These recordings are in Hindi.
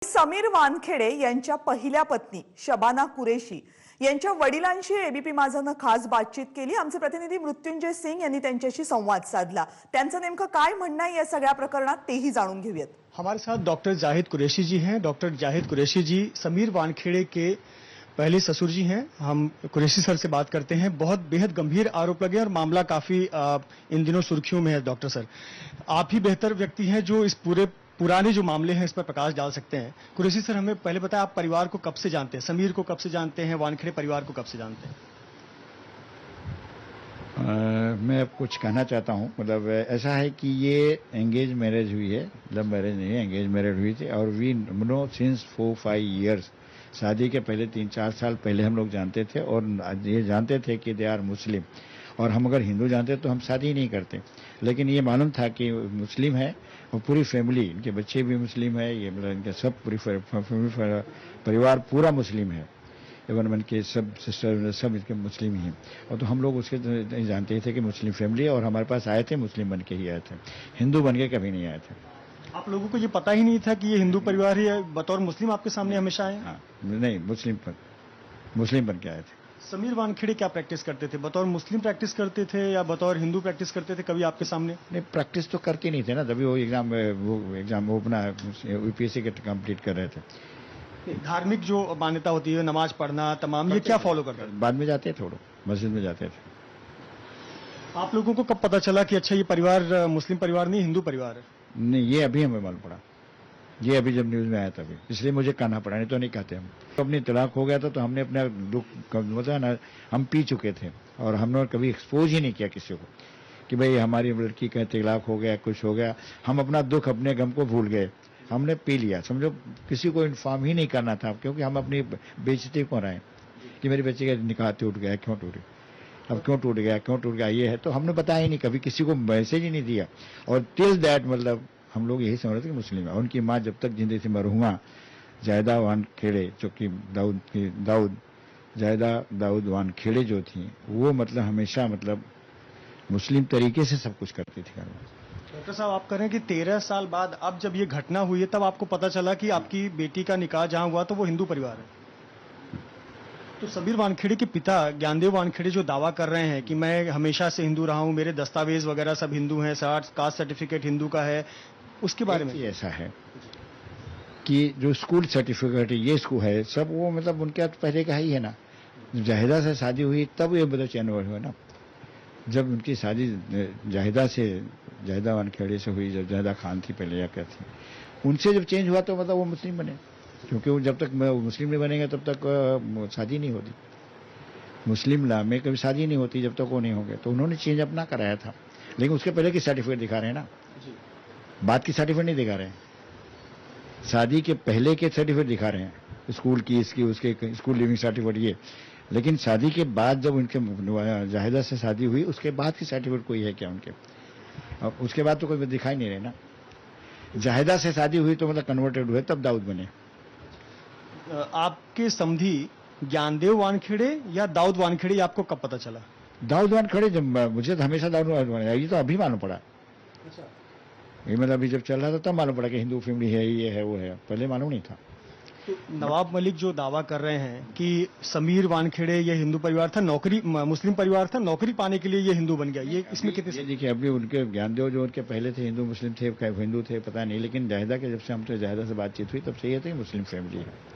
समीर वानखेडे यांच्या पहिल्या पत्नी शबाना कुरेशी यांच्या वडिलांशी एबीपी माझानं खास बातचीत केली। आमचे प्रतिनिधी मृत्युंजय सिंग यांनी त्यांच्याशी संवाद साधला। त्यांचं नेमकं काय म्हणणं आहे या सगळ्या प्रकरणात तेही जाणून घेऊयात। हमारे साथ डॉक्टर जाहिद कुरैशी जी हैं। डॉक्टर जाहिद कुरैशी जी समीर वानखेड़े के पहले ससुर जी हैं। हम कुरैशी सर से बात करते हैं। बहुत बेहद गंभीर आरोप लगे और मामला काफी इन दिनों सुर्खियों में है। डॉक्टर सर, आप ही बेहतर व्यक्ति हैं जो इस पुराने जो मामले हैं इस पर प्रकाश डाल सकते हैं। कुरैशी सर, हमें पहले बताएं, आप परिवार को कब से जानते हैं? समीर को कब से जानते हैं? वानखेड़े परिवार को कब से जानते हैं? मैं अब कुछ कहना चाहता हूँ। मतलब ऐसा है कि ये एंगेज मैरिज हुई है, लव मैरिज नहीं है, एंगेज मैरिज हुई थी। और वी नो सिंस 4-5 ईयर्स, शादी के पहले 3-4 साल पहले हम लोग जानते थे और ये जानते थे कि दे आर मुस्लिम। और हम अगर हिंदू जानते तो हम शादी नहीं करते, लेकिन ये मालूम था कि मुस्लिम है और पूरी फैमिली, इनके बच्चे भी मुस्लिम है, ये मतलब इनका सब पूरी परिवार पूरा मुस्लिम है। इवन के सब सिस्टर सब इसके मुस्लिम ही हैं। और तो हम लोग उसके जानते ही थे कि मुस्लिम फैमिली है। और हमारे पास आए थे मुस्लिम बन के ही आए थे, हिंदू बन के कभी नहीं आए थे। आप लोगों को ये पता ही नहीं था कि ये हिंदू परिवार है? बतौर मुस्लिम आपके सामने हमेशा आए? हाँ, नहीं, मुस्लिम बन के आए थे। समीर वानखेड़े क्या प्रैक्टिस करते थे? बतौर मुस्लिम प्रैक्टिस करते थे या बतौर हिंदू प्रैक्टिस करते थे? कभी आपके सामने नहीं, प्रैक्टिस तो करके नहीं थे ना, तभी वो एग्जाम वो अपना यूपीएससी के कंप्लीट कर रहे थे। धार्मिक जो मान्यता होती है, नमाज पढ़ना तमाम, ये क्या फॉलो करते थे? बाद में जाते थे, मस्जिद में जाते थे। आप लोगों को कब पता चला कि अच्छा ये परिवार मुस्लिम परिवार नहीं, हिंदू परिवार है? नहीं, ये अभी हमें मालूम पड़ा, ये अभी जब न्यूज में आया तभी, इसलिए मुझे कहना पड़ा, नहीं तो नहीं कहते हम। तो अपनी तलाक हो गया था तो हमने अपना दुख मतलब ना हम पी चुके थे और हमने कभी एक्सपोज ही नहीं किया किसी को कि भाई हमारी लड़की का तलाक हो गया, कुछ हो गया। हम अपना दुख अपने गम को भूल गए, हमने पी लिया, समझो। किसी को इन्फॉर्म ही नहीं करना था, क्योंकि हम अपनी बेइज्जती को रहे कि मेरे बच्चे का निकाह टूट गया, क्यों टूटे, अब क्यों टूट गया, ये है। तो हमने बताया ही नहीं, कभी किसी को मैसेज ही नहीं दिया। और टिल दैट मतलब हम लोग यही समझ रहे थे कि मुस्लिम है। उनकी माँ जब तक जिंदगी थी, मरहुमा जायदा वानखेड़े, जो कि दाऊद वानखेड़े जो थी, वो मतलब हमेशा मतलब मुस्लिम तरीके से सब कुछ करती थी। डॉक्टर साहब, आप कह रहे हैं कि 13 साल बाद अब जब ये घटना हुई है तब आपको पता चला कि आपकी बेटी का निकाह जहां हुआ तो वो हिंदू परिवार है। तो समीर वानखेड़े के पिता ज्ञानदेव वानखेड़े जो दावा कर रहे हैं कि मैं हमेशा से हिंदू रहा हूं, मेरे दस्तावेज वगैरह सब हिंदू हैं, कास्ट सर्टिफिकेट हिंदू का है, उसके बारे में ऐसा है कि जो स्कूल सर्टिफिकेट ये स्कूल है सब वो मतलब उनके पहले का ही है ना। जाहिदा से शादी हुई तब ये मतलब चेंज हुआ ना। जब उनकी शादी जाहिदा वानखेड़े से हुई, जब जाहिदा खान थी पहले या क्या थी, उनसे जब चेंज हुआ तो मतलब वो मुस्लिम बने, क्योंकि वो जब तक मुस्लिम नहीं बनेंगे तब तक शादी नहीं होती। मुस्लिम ला में कभी शादी नहीं होती जब तक वो नहीं होंगे। तो उन्होंने चेंज अपना कराया था, लेकिन उसके पहले की सर्टिफिकेट दिखा रहे हैं ना, बात की सर्टिफिकेट नहीं दिखा रहे हैं, शादी के पहले के सर्टिफिकेट दिखा रहे हैं, स्कूल की, इसकी, उसके स्कूल लिविंग सर्टिफिकेट ये। लेकिन शादी के बाद जब उनके जाहिदा से शादी हुई उसके बाद की सर्टिफिकेट कोई है क्या उनके? अब उसके बाद तो कोई दिखाई नहीं रहे ना। जाहिदा से शादी हुई तो मतलब कन्वर्टेड हुए तब दाऊद बने। आपके समधी ज्ञानदेव वानखेड़े या दाऊद वानखेड़े, आपको कब पता चला? दाऊद वानखेड़े, जब मुझे तो हमेशा दाऊद वानखेड़े, ये तो अभी मालूम पड़ा। अच्छा, ये मतलब अभी जब चल रहा था तब मालूम पड़ा कि हिंदू फैमिली है, ये है, वो है, पहले मालूम नहीं था। तो नवाब मलिक जो दावा कर रहे हैं कि समीर वानखेड़े ये हिंदू परिवार था, मुस्लिम परिवार था, नौकरी पाने के लिए ये हिंदू बन गया, ये इसमें कितने? देखिए, अभी उनके ज्ञानदेव जो उनके पहले थे हिंदू मुस्लिम थे, हिंदू थे पता नहीं, लेकिन जाहिदा के जब से हमसे जाहिदा से बातचीत हुई तब से ये थे मुस्लिम फैमिली है।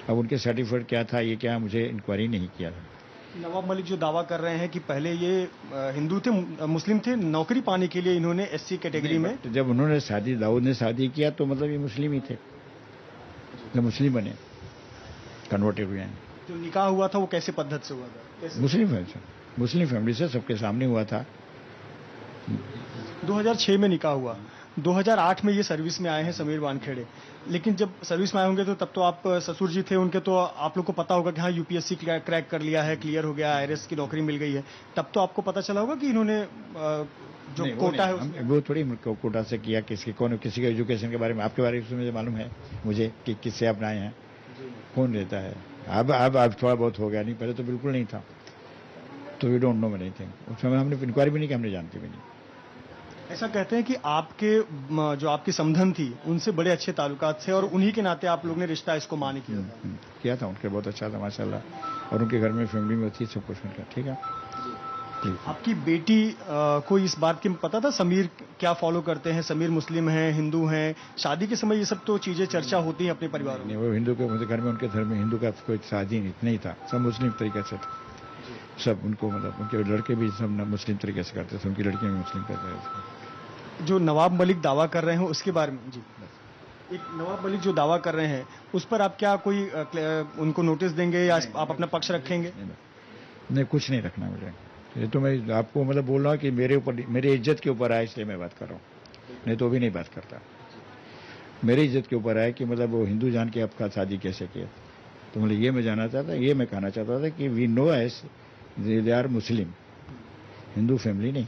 अब उनके सर्टिफिकेट क्या था, ये क्या, मुझे इंक्वायरी नहीं किया था। नवाब मलिक जो दावा कर रहे हैं कि पहले ये हिंदू थे, मुस्लिम थे, नौकरी पाने के लिए इन्होंने एससी कैटेगरी में, तो जब उन्होंने दाऊद ने शादी किया तो मतलब ये मुस्लिम ही थे, जब मुस्लिम बने, कन्वर्टेड हुए हैं। जो निकाह हुआ था वो कैसे पद्धति से हुआ था? मुस्लिम फैमिली से सबके सामने हुआ था। 2006 में निकाह हुआ, 2008 में ये सर्विस में आए हैं समीर वानखेड़े। लेकिन जब सर्विस में आए होंगे तो तब तो आप ससुर जी थे उनके, तो आप लोग को पता होगा कि हाँ यूपीएससी क्रैक कर लिया है, क्लियर हो गया, आईआरएस की नौकरी मिल गई है, तब तो आपको पता चला होगा कि इन्होंने जो कोटा है वो थोड़ी कोटा से किया, किसी का एजुकेशन के बारे में, आपके बारे में मुझे मालूम है, मुझे कि किससे आप आए हैं, कौन रहता है। अब थोड़ा बहुत हो गया, नहीं पहले तो बिल्कुल नहीं था। तो वी डोंट नो एनीथिंग, उसमें हमने इंक्वायरी भी नहीं की, हमने जानते भी नहीं। ऐसा कहते हैं कि आपके जो आपकी समधन थी उनसे बड़े अच्छे ताल्लुकात थे और उन्हीं के नाते आप लोग ने रिश्ता इसको मान्य किया था। किया था उनके, बहुत अच्छा था माशाल्लाह, और उनके घर में फैमिली में होती है सब कुछ उनका। ठीक है, ठीक। आपकी बेटी को इस बात की पता था समीर क्या फॉलो करते हैं, समीर मुस्लिम हैं, हिंदू हैं? शादी के समय ये सब तो चीजें चर्चा होती हैं अपने परिवार में। नहीं, वो हिंदू के उनके घर में, उनके घर में हिंदू का कोई शादी नहीं था, सब मुस्लिम तरीके से था सब। उनको मतलब उनके लड़के भी सब मुस्लिम तरीके से करते थे, उनकी लड़कियां भी मुस्लिम करते थे। जो नवाब मलिक दावा कर रहे हैं उसके बारे में जी, एक नवाब मलिक जो दावा कर रहे हैं उस पर आप क्या कोई उनको नोटिस देंगे या आप अपना पक्ष रखेंगे? नहीं, कुछ नहीं रखना मुझे। ये तो मैं आपको मतलब बोल रहा हूँ कि मेरे ऊपर, मेरी इज्जत के ऊपर आया इसलिए मैं बात कर रहा हूँ, नहीं तो भी नहीं बात करता। मेरी इज्जत के ऊपर आया कि मतलब वो हिंदू जान के आपका शादी कैसे किया, तो मतलब ये मैं जानना चाहता, ये मैं कहना चाहता था कि we know as they are Muslim, Hindu family नहीं।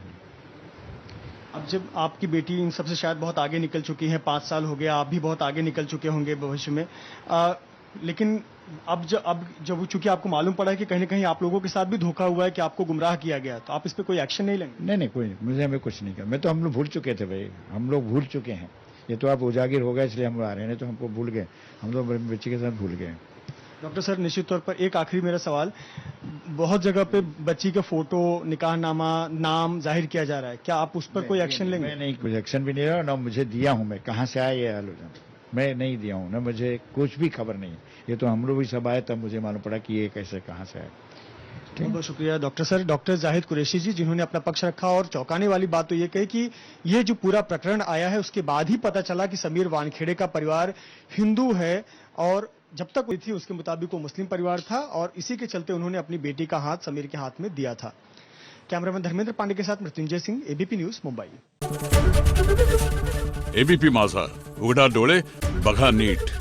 अब जब आपकी बेटी इन सबसे शायद बहुत आगे निकल चुकी है, 5 साल हो गया, आप भी बहुत आगे निकल चुके होंगे भविष्य में, लेकिन अब जब चूंकि आपको मालूम पड़ा है कि कहीं ना कहीं आप लोगों के साथ भी धोखा हुआ है कि आपको गुमराह किया गया, तो आप इस पे कोई एक्शन नहीं लेंगे? नहीं, कोई नहीं, मुझे हमें कुछ नहीं किया। मैं तो हम लोग भूल चुके थे भाई, हम लोग भूल चुके हैं। ये तो आप उजागिर हो गया इसलिए हम आ रहे हैं, नहीं तो हमको भूल गए, हम लोग बच्चे के साथ भूल गए। डॉक्टर सर, निश्चित तौर पर एक आखिरी मेरा सवाल, बहुत जगह पे बच्ची का फोटो, निकाहनामा, नाम जाहिर किया जा रहा है, क्या आप उस पर कोई एक्शन लेंगे? मैं नहीं, कुछ एक्शन भी नहीं रहा, ना मुझे दिया हूं, मैं कहां से आया ये आलोचना मैं नहीं दिया हूं, ना मुझे कुछ भी खबर नहीं। ये तो हम लोग भी सब आए तब मुझे मालूम पड़ा कि ये कैसे कहां से आया। बहुत बहुत शुक्रिया doctor sir. Doctor Zahid Qureshi ji, जिन्होंने अपना पक्ष रखा और चौंकाने वाली बात तो ये कही कि ये जो पूरा प्रकरण आया है उसके बाद ही पता चला कि समीर वानखेड़े का परिवार हिंदू है और जब तक हुई थी उसके मुताबिक वो मुस्लिम परिवार था और इसी के चलते उन्होंने अपनी बेटी का हाथ समीर के हाथ में दिया था। कैमरामैन धर्मेंद्र पांडे के साथ Mrityunjay Singh, ABP news, Mumbai. ABP माझा, उघडा डोळे बघा नीट।